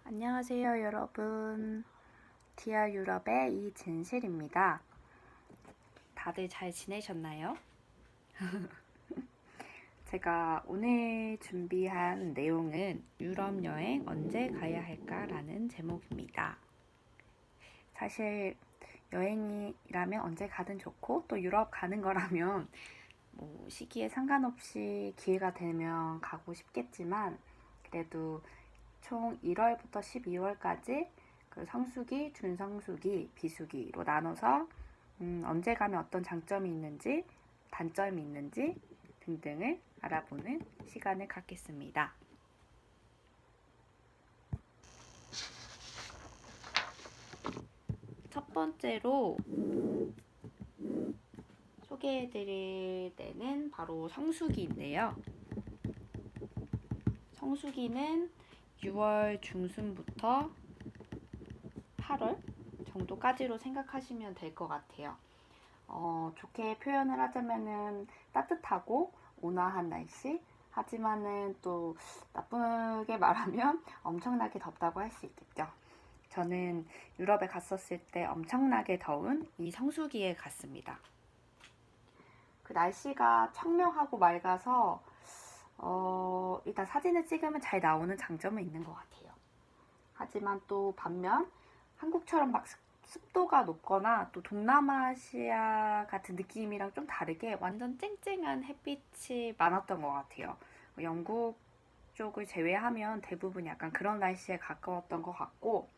안녕하세요, 여러분. 디아 유럽의 이진실입니다. 다들 잘 지내셨나요? 제가 오늘 준비한 내용은 유럽 여행 언제 가야 할까라는 제목입니다. 사실 여행이라면 언제 가든 좋고 또 유럽 가는 거라면 시기에 상관없이 기회가 되면 가고 싶겠지만 그래도 총 1월부터 12월까지 그 성수기, 준성수기, 비수기로 나눠서 언제 가면 어떤 장점이 있는지, 단점이 있는지 등등을 알아보는 시간을 갖겠습니다. 첫 번째로 소개해드릴 때는 바로 성수기인데요. 성수기는 6월 중순부터 8월 정도까지로 생각하시면 될 것 같아요. 좋게 표현을 하자면은 따뜻하고 온화한 날씨, 하지만은 또 나쁘게 말하면 엄청나게 덥다고 할 수 있겠죠. 저는 유럽에 갔었을 때 엄청나게 더운 이 성수기에 갔습니다. 그 날씨가 청명하고 맑아서 일단 사진을 찍으면 잘 나오는 장점은 있는 것 같아요. 하지만 또 반면 한국처럼 막 습도가 높거나 또 동남아시아 같은 느낌이랑 좀 다르게 완전 쨍쨍한 햇빛이 많았던 것 같아요. 영국 쪽을 제외하면 대부분 약간 그런 날씨에 가까웠던 것 같고,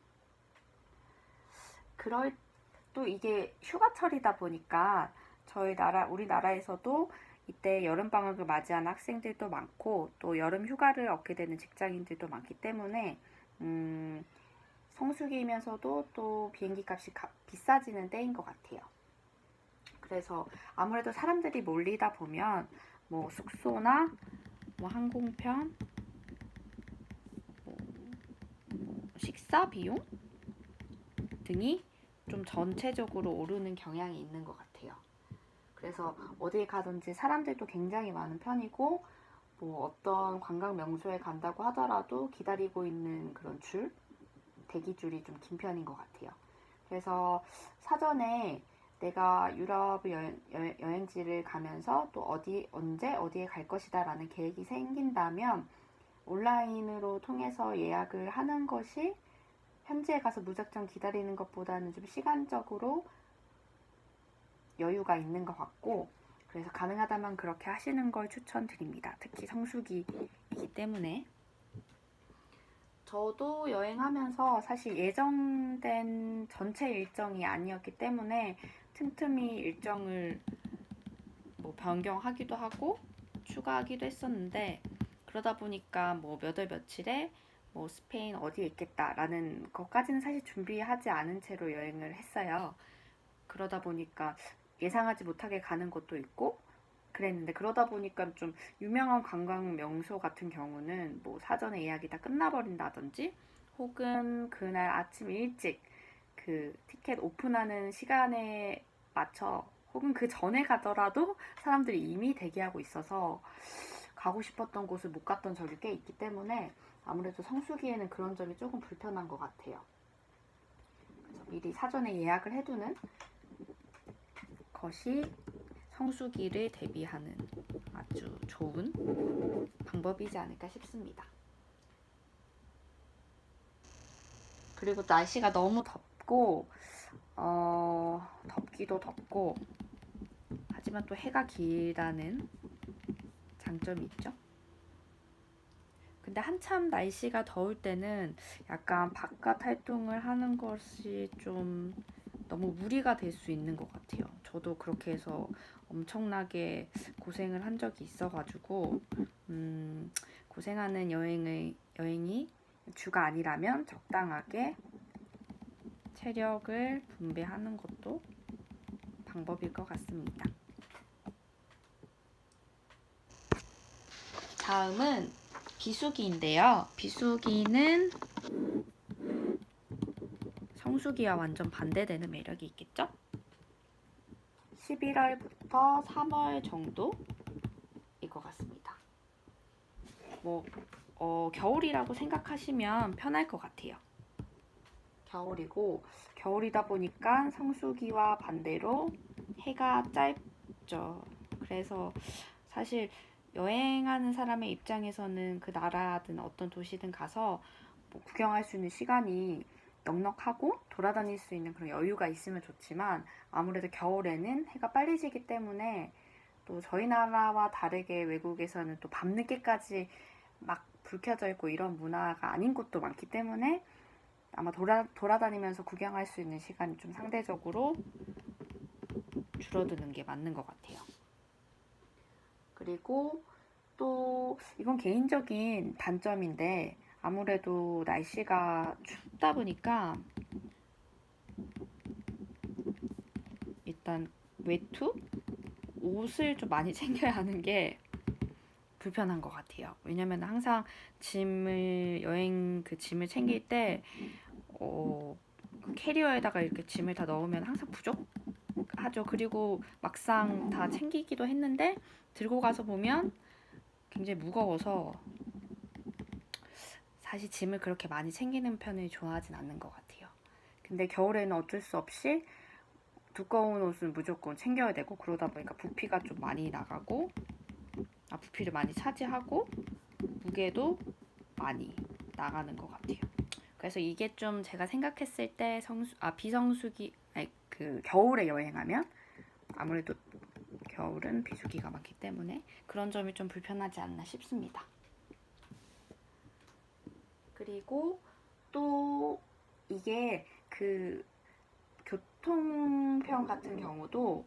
또 이게 휴가철이다 보니까 우리나라에서도 이때 여름방학을 맞이하는 학생들도 많고 또 여름 휴가를 얻게 되는 직장인들도 많기 때문에 성수기이면서도 또 비행기 값이 비싸지는 때인 것 같아요. 그래서 아무래도 사람들이 몰리다 보면 숙소나 항공편, 식사 비용 등이 좀 전체적으로 오르는 경향이 있는 것 같아요. 그래서 어딜 가든지 사람들도 굉장히 많은 편이고 어떤 관광 명소에 간다고 하더라도 기다리고 있는 그런 대기줄이 좀 긴 편인 것 같아요. 그래서 사전에 내가 유럽 여행지를 가면서 또 언제 어디에 갈 것이다 라는 계획이 생긴다면 온라인으로 통해서 예약을 하는 것이 현지에 가서 무작정 기다리는 것보다는 좀 시간적으로 여유가 있는 것 같고, 그래서 가능하다면 그렇게 하시는 걸 추천드립니다. 특히 성수기이기 때문에. 저도 여행하면서 사실 예정된 전체 일정이 아니었기 때문에 틈틈이 일정을 변경하기도 하고 추가하기도 했었는데, 그러다 보니까 몇 월 며칠에 스페인 어디에 있겠다라는 것까지는 사실 준비하지 않은 채로 여행을 했어요. 그러다 보니까 예상하지 못하게 가는 곳도 있고 그랬는데, 그러다 보니까 좀 유명한 관광 명소 같은 경우는 사전에 예약이 다 끝나버린다든지 혹은 그날 아침 일찍 그 티켓 오픈하는 시간에 맞춰 혹은 그 전에 가더라도 사람들이 이미 대기하고 있어서 가고 싶었던 곳을 못 갔던 적이 꽤 있기 때문에 아무래도 성수기에는 그런 점이 조금 불편한 것 같아요. 그래서 미리 사전에 예약을 해두는 것이 성수기를 대비하는 아주 좋은 방법이지 않을까 싶습니다. 그리고 날씨가 너무 덥고 덥기도 덥고 하지만 또 해가 길다는 장점이 있죠. 근데 한참 날씨가 더울 때는 약간 바깥 활동을 하는 것이 좀 너무 무리가 될 수 있는 것 같아요. 저도 그렇게 해서 엄청나게 고생을 한 적이 있어가지고 고생하는 여행이 주가 아니라면 적당하게 체력을 분배하는 것도 방법일 것 같습니다. 다음은 비수기인데요. 비수기는 성수기와 완전 반대되는 매력이 있겠죠? 11월부터 3월 정도일 것 같습니다. 겨울이라고 생각하시면 편할 것 같아요. 겨울이고 겨울이다 보니까 성수기와 반대로 해가 짧죠. 그래서 사실 여행하는 사람의 입장에서는 그 나라든 어떤 도시든 가서 뭐 구경할 수 있는 시간이 넉넉하고 돌아다닐 수 있는 그런 여유가 있으면 좋지만 아무래도 겨울에는 해가 빨리 지기 때문에 또 저희 나라와 다르게 외국에서는 또 밤늦게까지 막 불 켜져 있고 이런 문화가 아닌 곳도 많기 때문에 아마 돌아다니면서 구경할 수 있는 시간이 좀 상대적으로 줄어드는 게 맞는 것 같아요. 그리고 또 이건 개인적인 단점인데 아무래도 날씨가 춥다 보니까 일단 외투? 옷을 좀 많이 챙겨야 하는 게 불편한 것 같아요. 왜냐면 항상 여행 그 짐을 챙길 때 그 캐리어에다가 이렇게 짐을 다 넣으면 항상 부족하죠. 그리고 막상 다 챙기기도 했는데 들고 가서 보면 굉장히 무거워서 사실 짐을 그렇게 많이 챙기는 편을 좋아하진 않는 것 같아요. 근데 겨울에는 어쩔 수 없이 두꺼운 옷은 무조건 챙겨야 되고 그러다 보니까 부피가 좀 많이 나가고 부피를 많이 차지하고 무게도 많이 나가는 것 같아요. 그래서 이게 좀 제가 생각했을 때 비성수기 아니 그 겨울에 여행하면 아무래도 겨울은 비수기가 많기 때문에 그런 점이 좀 불편하지 않나 싶습니다. 그리고 또 이게 그 교통편 같은 경우도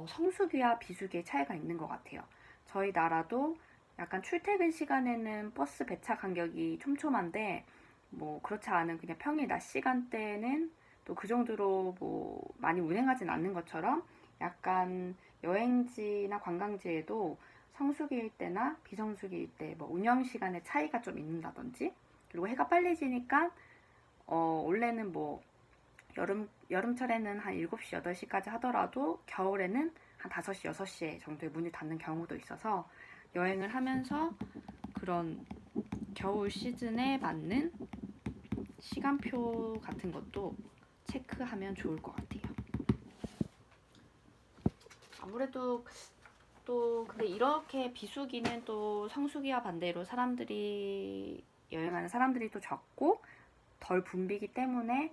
성수기와 비수기의 차이가 있는 것 같아요. 저희 나라도 약간 출퇴근 시간에는 버스 배차 간격이 촘촘한데 뭐 그렇지 않은 그냥 평일 낮 시간대에는 또 그 정도로 뭐 많이 운행하진 않는 것처럼 약간 여행지나 관광지에도 성수기일 때나 비성수기일 때 뭐 운영 시간의 차이가 좀 있는다든지 그리고 해가 빨리 지니까 원래는 뭐 여름철에는 한 7시, 8시까지 하더라도 겨울에는 한 5시, 6시 정도에 문이 닫는 경우도 있어서 여행을 하면서 그런 겨울 시즌에 맞는 시간표 같은 것도 체크하면 좋을 것 같아요. 아무래도 또 근데 이렇게 비수기는 또 성수기와 반대로 여행하는 사람들이 또 적고 덜 붐비기 때문에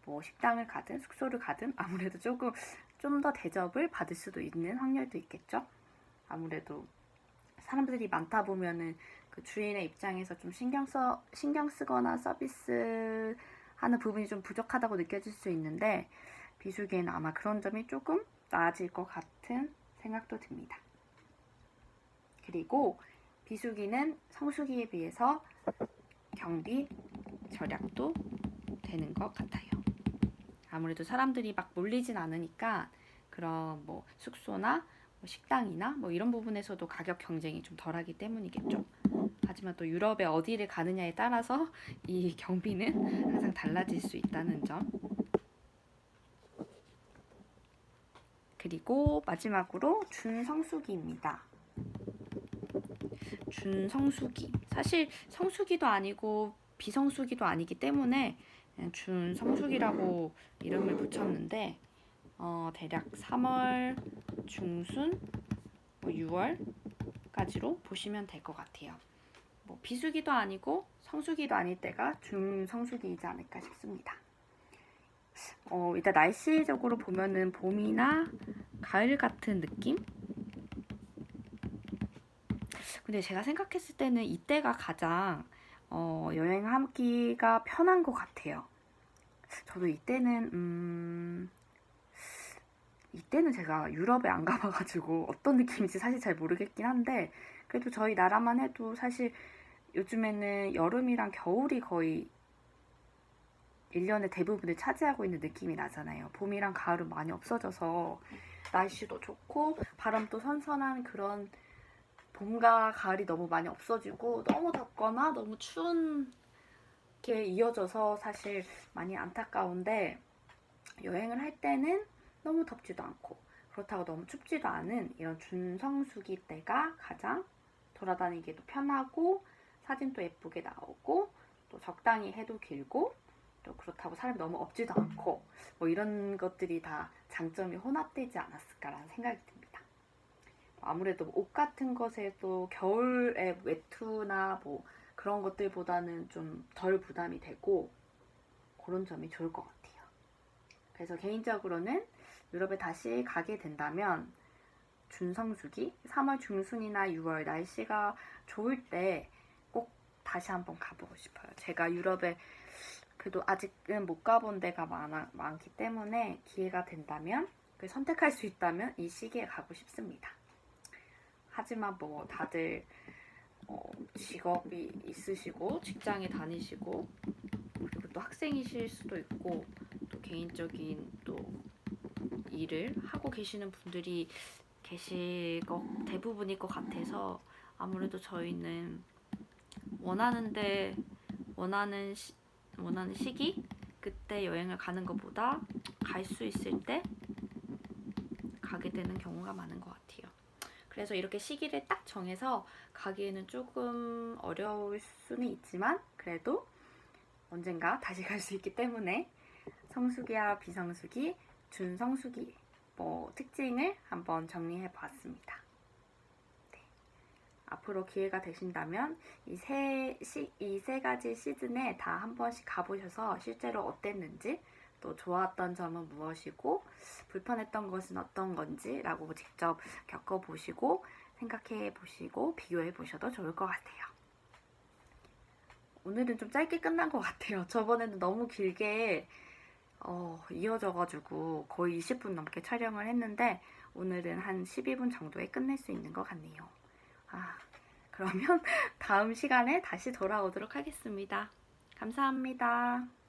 뭐 식당을 가든 숙소를 가든 아무래도 조금 좀 더 대접을 받을 수도 있는 확률도 있겠죠. 아무래도 사람들이 많다 보면은 그 주인의 입장에서 좀 신경 쓰거나 서비스 하는 부분이 좀 부족하다고 느껴질 수 있는데 비수기에는 아마 그런 점이 조금 나아질 것 같은 생각도 듭니다. 그리고 비수기는 성수기에 비해서 경비 절약도 되는 것 같아요. 아무래도 사람들이 막 몰리진 않으니까 그런 뭐 숙소나 뭐 식당이나 뭐 이런 부분에서도 가격 경쟁이 좀 덜하기 때문이겠죠. 하지만 또 유럽에 어디를 가느냐에 따라서 이 경비는 항상 달라질 수 있다는 점. 그리고 마지막으로 준성수기입니다. 준성수기. 사실 성수기도 아니고 비성수기도 아니기 때문에 그냥 준성수기라고 이름을 붙였는데 대략 3월 중순, 뭐 6월까지로 보시면 될 것 같아요. 뭐 비수기도 아니고 성수기도 아닐 때가 중성수기이지 않을까 싶습니다. 일단 날씨적으로 보면은 봄이나 가을 같은 느낌? 근데 제가 생각했을 때는 이때가 가장 여행하기가 편한 것 같아요. 저도 이때는 제가 유럽에 안 가봐가지고 어떤 느낌인지 사실 잘 모르겠긴 한데 그래도 저희 나라만 해도 사실 요즘에는 여름이랑 겨울이 거의 1년의 대부분을 차지하고 있는 느낌이 나잖아요. 봄이랑 가을은 많이 없어져서 날씨도 좋고 바람도 선선한 그런 봄과 가을이 너무 많이 없어지고 너무 덥거나 너무 추운 게 이어져서 사실 많이 안타까운데 여행을 할 때는 너무 덥지도 않고 그렇다고 너무 춥지도 않은 이런 준성수기 때가 가장 돌아다니기도 편하고 사진도 예쁘게 나오고 또 적당히 해도 길고 또 그렇다고 사람이 너무 없지도 않고 뭐 이런 것들이 다 장점이 혼합되지 않았을까라는 생각이 듭니다. 아무래도 옷 같은 것에도 겨울에 외투나 뭐 그런 것들보다는 좀 덜 부담이 되고 그런 점이 좋을 것 같아요. 그래서 개인적으로는 유럽에 다시 가게 된다면 준성수기 3월 중순이나 6월 날씨가 좋을 때 꼭 다시 한번 가보고 싶어요. 제가 유럽에 그래도 아직은 못 가본 데가 많기 때문에 기회가 된다면 선택할 수 있다면 이 시기에 가고 싶습니다. 하지만 뭐 다들 직업이 있으시고 직장에 다니시고 그리고 또 학생이실 수도 있고 또 개인적인 또 일을 하고 계시는 분들이 대부분일 것 같아서 아무래도 저희는 원하는 시기 그때 여행을 가는 것보다 갈 수 있을 때 가게 되는 경우가 많은 것 같아요. 그래서 이렇게 시기를 딱 정해서 가기에는 조금 어려울 수는 있지만 그래도 언젠가 다시 갈 수 있기 때문에 성수기와 비성수기, 준성수기 특징을 한번 정리해 보았습니다. 네. 앞으로 기회가 되신다면 이 세 가지 시즌에 다 한 번씩 가보셔서 실제로 어땠는지 또 좋았던 점은 무엇이고 불편했던 것은 어떤 건지라고 직접 겪어보시고 생각해 보시고 비교해 보셔도 좋을 것 같아요. 오늘은 좀 짧게 끝난 것 같아요. 저번에는 너무 길게 이어져가지고 거의 20분 넘게 촬영을 했는데 오늘은 한 12분 정도에 끝낼 수 있는 것 같네요. 그러면 다음 시간에 다시 돌아오도록 하겠습니다. 감사합니다.